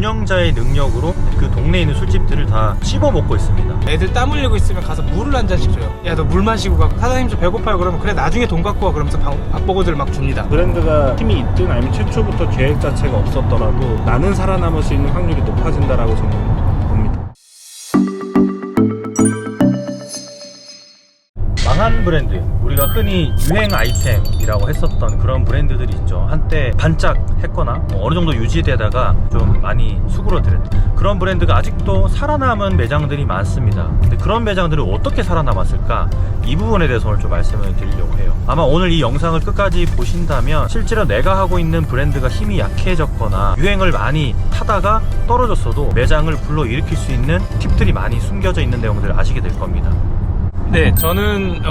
운영자의 능력으로 그 동네에 있는 술집들을 다 씹어먹고 있습니다. 애들 땀 흘리고 있으면 가서 물을 한 잔씩 줘요. 야, 너 물 마시고 가. 사장님 저 배고파요. 그러면 그래 나중에 돈 갖고 와. 그러면서 밥버거들을 막 줍니다. 브랜드가 힘이 있든 아니면 최초부터 계획 자체가 없었더라도 나는 살아남을 수 있는 확률이 높아진다라고 저는 봅니다. 망한 브랜드, 우리가 흔히 유행 아이템이라고 했었던 그런 브랜드들이 있죠. 한때 반짝했거나 어느 정도 유지되다가 좀 많이 수그러들은 그런 브랜드가 아직도 살아남은 매장들이 많습니다. 근데 그런 매장들을 어떻게 살아남았을까? 이 부분에 대해서 오늘 좀 말씀을 드리려고 해요. 아마 오늘 이 영상을 끝까지 보신다면 실제로 내가 하고 있는 브랜드가 힘이 약해졌거나 유행을 많이 타다가 떨어졌어도 매장을 불러일으킬 수 있는 팁들이 많이 숨겨져 있는 내용들을 아시게 될 겁니다. 네, 저는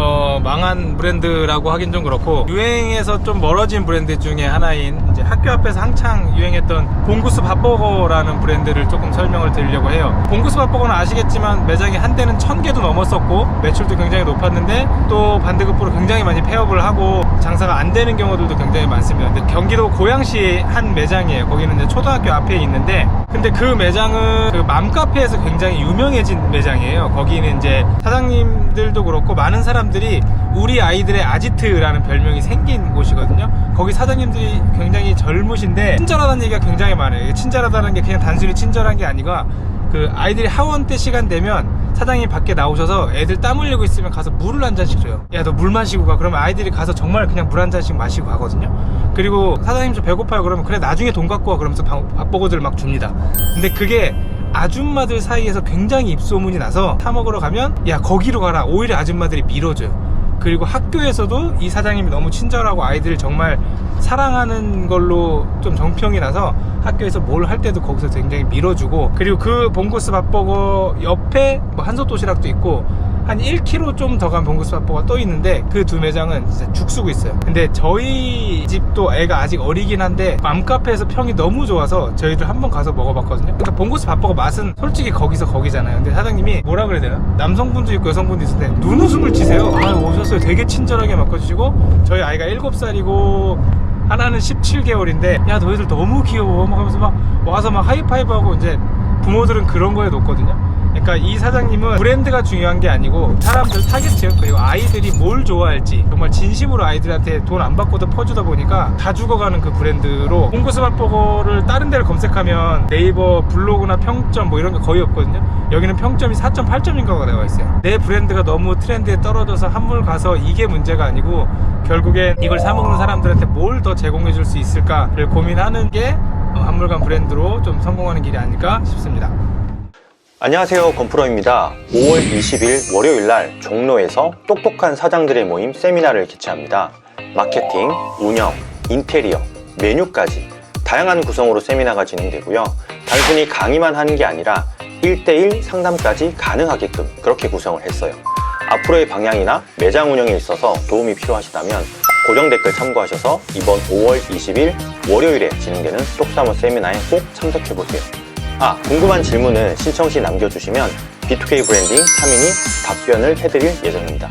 망한 브랜드라고 하긴 좀 그렇고 유행에서 좀 멀어진 브랜드 중에 하나인 이제 학교 앞에서 한창 유행했던 봉구스 밥버거라는 브랜드를 조금 설명을 드리려고 해요. 봉구스 밥버거는 아시겠지만 매장이 한때는 1000개도 넘었었고 매출도 굉장히 높았는데 또 반대급부로 굉장히 많이 폐업을 하고 장사가 안 되는 경우들도 굉장히 많습니다. 근데 경기도 고양시의 한 매장이에요. 거기는 이제 초등학교 앞에 있는데 근데 그 매장은 그 맘카페에서 굉장히 유명해진 매장이에요. 거기는 이제 사장님들도 그렇고 많은 사람들이 우리 아이들의 아지트라는 별명이 생긴 곳이거든요. 거기 사장님들이 굉장히 젊으신데 친절하다는 얘기가 굉장히 많아요. 친절하다는 게 그냥 단순히 친절한 게 아니라 그 아이들이 하원 때 시간 되면 사장님이 밖에 나오셔서 애들 땀 흘리고 있으면 가서 물을 한 잔씩 줘요. 야, 너 물 마시고 가. 그러면 아이들이 가서 정말 그냥 물 한 잔씩 마시고 가거든요. 그리고 사장님 저 배고파요. 그러면 그래 나중에 돈 갖고 와. 그러면서 밥버거들을 막 줍니다. 근데 그게 아줌마들 사이에서 굉장히 입소문이 나서 사 먹으러 가면 야 거기로 가라. 오히려 아줌마들이 밀어줘요. 그리고 학교에서도 이 사장님이 너무 친절하고 아이들을 정말 사랑하는 걸로 좀 정평이 나서 학교에서 뭘 할 때도 거기서 굉장히 밀어주고 그리고 그 봉구스 밥버거 옆에 뭐 한솥도시락도 있고 한 1km 좀 더 간 봉구스 밥버거가 또 있는데 그 두 매장은 진짜 죽쓰고 있어요. 근데 저희 집도 애가 아직 어리긴 한데 맘카페에서 평이 너무 좋아서 저희들 한번 가서 먹어봤거든요. 그러니까 봉구스 밥버거 맛은 솔직히 거기서 거기잖아요. 근데 사장님이 뭐라 그래야 되나? 남성분도 있고 여성분도 있을 때 눈웃음을 치세요. 아 오셨어요. 되게 친절하게 맡겨주시고 저희 아이가 7살이고 하나는 17개월인데 야 너희들 너무 귀여워 막 하면서 막 와서 막 하이파이브하고 이제 부모들은 그런 거에 놓거든요. 그러니까 이 사장님은 브랜드가 중요한 게 아니고 사람들 타겟층 그리고 아이들이 뭘 좋아할지 정말 진심으로 아이들한테 돈 안 받고도 퍼주다 보니까 다 죽어가는 그 브랜드로 봉구스 밥버거를 다른 데를 검색하면 네이버 블로그나 평점 뭐 이런 게 거의 없거든요. 여기는 평점이 4.8점인가가 나와 있어요. 내 브랜드가 너무 트렌드에 떨어져서 한물 가서 이게 문제가 아니고 결국엔 이걸 사먹는 사람들한테 뭘 더 제공해 줄 수 있을까를 고민하는 게 한물간 브랜드로 좀 성공하는 길이 아닐까 싶습니다. 안녕하세요, 건프로입니다. 5월 20일 월요일날 종로에서 똑똑한 사장들의 모임 세미나를 개최합니다. 마케팅, 운영, 인테리어, 메뉴까지 다양한 구성으로 세미나가 진행되고요. 단순히 강의만 하는 게 아니라 1대1 상담까지 가능하게끔 그렇게 구성을 했어요. 앞으로의 방향이나 매장 운영에 있어서 도움이 필요하시다면 고정 댓글 참고하셔서 이번 5월 20일 월요일에 진행되는 똑사모 세미나에 꼭 참석해보세요. 궁금한 질문은 신청 시 남겨주시면 B2K 브랜딩 3인이 답변을 해드릴 예정입니다.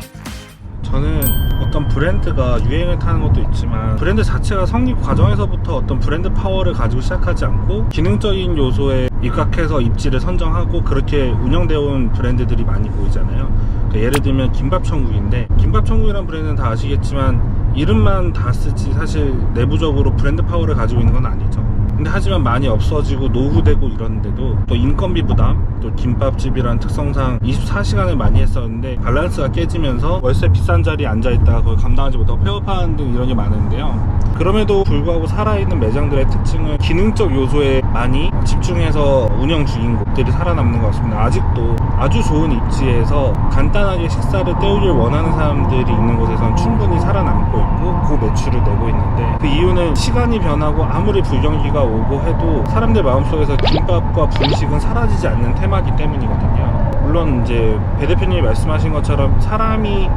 저는 어떤 브랜드가 유행을 타는 것도 있지만 브랜드 자체가 성립 과정에서부터 어떤 브랜드 파워를 가지고 시작하지 않고 기능적인 요소에 입각해서 입지를 선정하고 그렇게 운영되어 온 브랜드들이 많이 보이잖아요. 그러니까 예를 들면 김밥천국인데 김밥천국이라는 브랜드는 다 아시겠지만 이름만 다 쓰지 사실 내부적으로 브랜드 파워를 가지고 있는 건 아니죠. 근데 하지만 많이 없어지고 노후되고 이러는데도 또 인건비 부담, 또 김밥집이라는 특성상 24시간을 많이 했었는데 밸런스가 깨지면서 월세 비싼 자리에 앉아있다가 그걸 감당하지 못하고 폐업하는 등 이런 게 많은데요. 그럼에도 불구하고 살아있는 매장들의 특징은 기능적 요소에 많이 집중해서 운영 중인 곳들이 살아남는 것 같습니다. 아직도 아주 좋은 입지에서 간단하게 식사를 때우길 원하는 사람들이 있는 곳에서는 충분히 살아남고 있고 그 매출을 내고 있는데 그 이유는 시간이 변하고 아무리 불경기가 오고 해도 사람들 마음속에서 김밥과 분식은 사라지지 않는 테마이기 때문이거든요. 물론 이제 배 대표님이 말씀하신 것처럼 사람이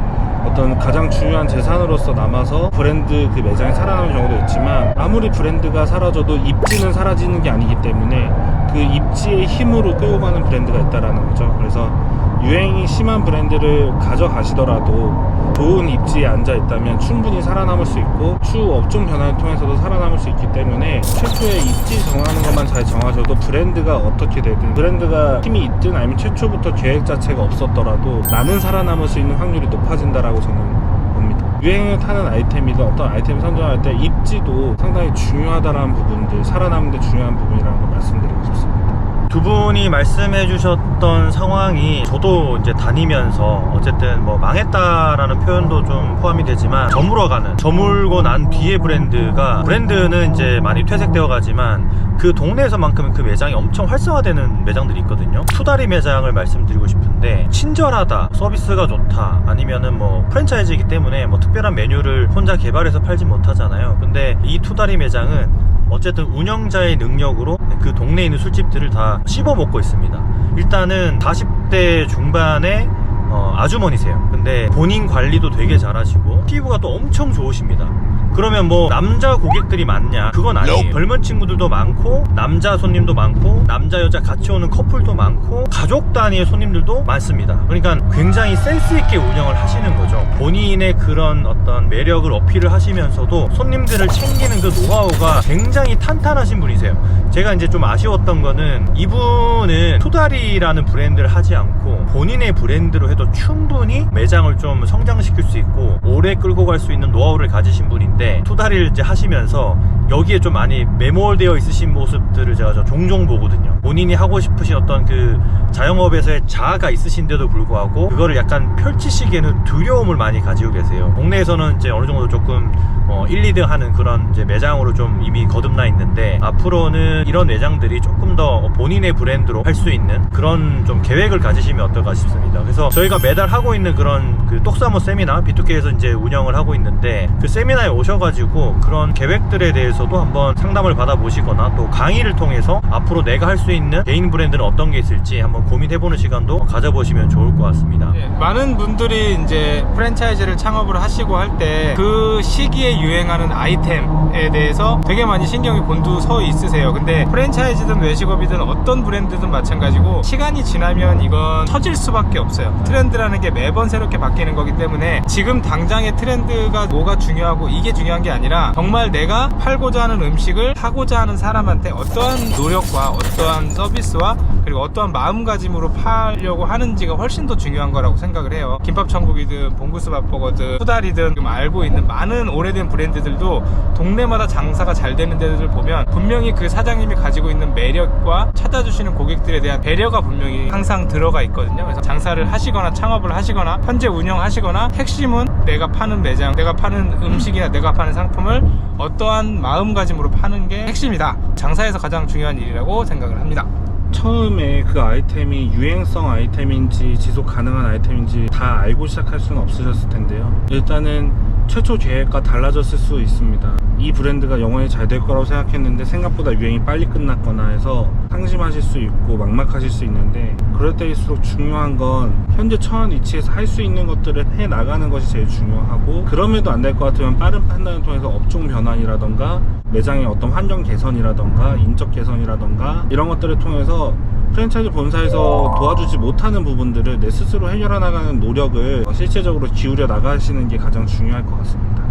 어떤 가장 중요한 재산으로서 남아서 브랜드 그 매장이 살아나는 경우도 있지만 아무리 브랜드가 사라져도 입지는 사라지는 게 아니기 때문에 그 입지의 힘으로 끌고 가는 브랜드가 있다라는 거죠. 그래서 유행이 심한 브랜드를 가져가시더라도 좋은 입지에 앉아 있다면 충분히 살아남을 수 있고 추후 업종 변화를 통해서도 살아남을 수 있기 때문에 최초에 입지 정하는 것만 잘 정하셔도 브랜드가 어떻게 되든, 브랜드가 힘이 있든 아니면 최초부터 계획 자체가 없었더라도 나는 살아남을 수 있는 확률이 높아진다라고 저는 봅니다. 유행을 타는 아이템이든 어떤 아이템을 선정할 때 입지도 상당히 중요하다라는 부분들, 살아남는 데 중요한 부분이라는 걸 말씀드리고 싶습니다. 두 분이 말씀해 주셨던 상황이 저도 이제 다니면서 어쨌든 뭐 망했다라는 표현도 좀 포함이 되지만 저물고 난 뒤에 브랜드는 이제 많이 퇴색되어 가지만 그 동네에서만큼은 그 매장이 엄청 활성화되는 매장들이 있거든요. 투다리 매장을 말씀드리고 싶은데 친절하다, 서비스가 좋다, 아니면은 뭐 프랜차이즈이기 때문에 뭐 특별한 메뉴를 혼자 개발해서 팔지 못하잖아요. 근데 이 투다리 매장은 어쨌든 운영자의 능력으로 그 동네에 있는 술집들을 다 씹어먹고 있습니다. 일단은 40대 중반의 아주머니세요. 근데 본인 관리도 되게 잘하시고 피부가 또 엄청 좋으십니다. 그러면 뭐 남자 고객들이 많냐? 그건 아니에요. 젊은 친구들도 많고 남자 손님도 많고 남자 여자 같이 오는 커플도 많고 가족 단위의 손님들도 많습니다. 그러니까 굉장히 센스 있게 운영을 하시는 거죠. 본인의 그런 어떤 매력을 어필을 하시면서도 손님들을 챙기는 그 노하우가 굉장히 탄탄하신 분이세요. 제가 이제 좀 아쉬웠던 거는 이분은 투다리라는 브랜드를 하지 않고 본인의 브랜드로 해도 충분히 매장을 좀 성장시킬 수 있고 오래 끌고 갈 수 있는 노하우를 가지신 분인데 투다리를 이제 하시면서 여기에 좀 많이 매몰되어 있으신 모습들을 제가 종종 보거든요. 본인이 하고 싶으신 어떤 그 자영업에서의 자아가 있으신데도 불구하고 그거를 약간 펼치시기에는 두려움을 많이 가지고 계세요. 동네에서는 이제 어느 정도 조금 1, 2등 하는 그런 이제 매장으로 좀 이미 거듭나 있는데 앞으로는 이런 매장들이 조금 더 본인의 브랜드로 할 수 있는 그런 좀 계획을 가지시면 어떨까 싶습니다. 그래서 저희가 매달 하고 있는 그런 그 똑사모 세미나 B2K에서 이제 운영을 하고 있는데 그 세미나에 오셔가지고 그런 계획들에 대해서도 한번 상담을 받아보시거나 또 강의를 통해서 앞으로 내가 할 수 있는 개인 브랜드는 어떤 게 있을지 한번 고민해보는 시간도 가져보시면 좋을 것 같습니다. 네, 많은 분들이 이제 프랜차이즈를 창업을 하시고 할 때 그 시기에 유행하는 아이템에 대해서 되게 많이 신경이 곤두서 있으세요. 근데 프랜차이즈든 외식업이든 어떤 브랜드든 마찬가지고 시간이 지나면 이건 처질 수밖에 없어요. 트렌드라는 게 매번 새롭게 바뀌는 거기 때문에 지금 당장의 트렌드가 뭐가 중요하고 이게 중요한 게 아니라 정말 내가 팔고자 하는 음식을 하고자 하는 사람한테 어떠한 노력과 어떠한 서비스와 그리고 어떠한 마음가짐으로 팔려고 하는지가 훨씬 더 중요한 거라고 생각을 해요. 김밥천국이든 봉구스 밥버거든 투다리든 지금 알고 있는 많은 오래된 브랜드들도 동네마다 장사가 잘 되는 데들 보면 분명히 그 사장님이 가지고 있는 매력과 찾아주시는 고객들에 대한 배려가 분명히 항상 들어가 있거든요. 그래서 장사를 하시거나 창업을 하시거나 현재 운영하시거나 핵심은 내가 파는 매장, 내가 파는 음식이나 내가 파는 상품을 어떠한 마음가짐으로 파는 게 핵심이다. 장사에서 가장 중요한 일이라고 생각을 합니다. 처음에 그 아이템이 유행성 아이템인지 지속 가능한 아이템인지 다 알고 시작할 수는 없으셨을 텐데요. 일단은 최초 계획과 달라졌을 수 있습니다. 이 브랜드가 영원히 잘 될 거라고 생각했는데 생각보다 유행이 빨리 끝났거나 해서 상심하실 수 있고 막막하실 수 있는데 그럴 때일수록 중요한 건 현재 처한 위치에서 할 수 있는 것들을 해 나가는 것이 제일 중요하고 그럼에도 안 될 것 같으면 빠른 판단을 통해서 업종 변환이라던가 매장의 어떤 환경 개선이라던가 인적 개선이라던가 이런 것들을 통해서 프랜차이즈 본사에서 도와주지 못하는 부분들을 내 스스로 해결해 나가는 노력을 실제적으로 기울여 나가시는 게 가장 중요할 것 같습니다.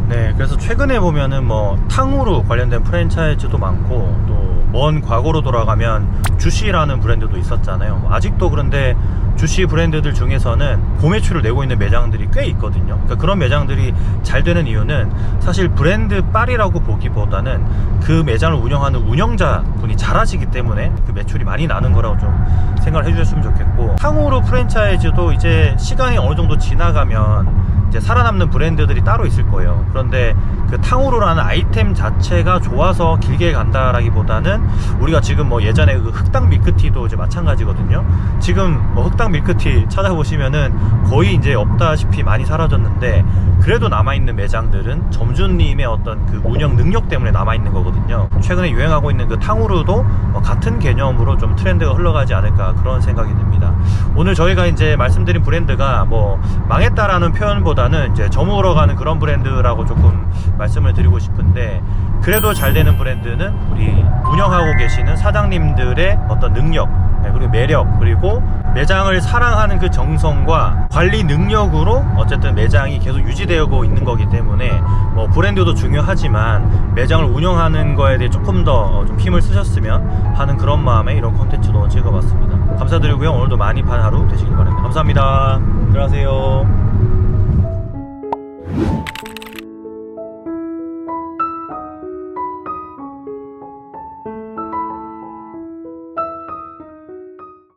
네, 그래서 최근에 보면은 뭐 탕후루 관련된 프랜차이즈도 많고 또 먼 과거로 돌아가면 주시라는 브랜드도 있었잖아요. 아직도 그런데 주시 브랜드들 중에서는 고매출을 내고 있는 매장들이 꽤 있거든요. 그러니까 그런 매장들이 잘 되는 이유는 사실 브랜드 빨이라고 보기보다는 그 매장을 운영하는 운영자 분이 잘하시기 때문에 그 매출이 많이 나는 거라고 좀 생각을 해주셨으면 좋겠고 탕후루 프랜차이즈도 이제 시간이 어느 정도 지나가면 이제 살아남는 브랜드들이 따로 있을 거예요. 그런데 그 탕후루라는 아이템 자체가 좋아서 길게 간다라기보다는 우리가 지금 뭐 예전에 그 흑당 밀크티도 이제 마찬가지거든요. 지금 뭐 흑당 밀크티 찾아보시면은 거의 이제 없다시피 많이 사라졌는데 그래도 남아있는 매장들은 점주님의 어떤 그 운영 능력 때문에 남아있는 거거든요. 최근에 유행하고 있는 그 탕후루도 뭐 같은 개념으로 좀 트렌드가 흘러가지 않을까 그런 생각이 듭니다. 오늘 저희가 이제 말씀드린 브랜드가 뭐 망했다라는 표현보다는 이제 저물어가는 그런 브랜드라고 조금 말씀을 드리고 싶은데 그래도 잘 되는 브랜드는 우리 운영하고 계시는 사장님들의 어떤 능력, 그리고 매력, 그리고 매장을 사랑하는 그 정성과 관리 능력으로 어쨌든 매장이 계속 유지되고 있는 거기 때문에 뭐 브랜드도 중요하지만 매장을 운영하는 거에 대해 조금 더 좀 힘을 쓰셨으면 하는 그런 마음에 이런 콘텐츠도 찍어봤습니다. 감사드리고요. 오늘도 많이 반 하루 되시길 바랍니다. 감사합니다. 들어가세요.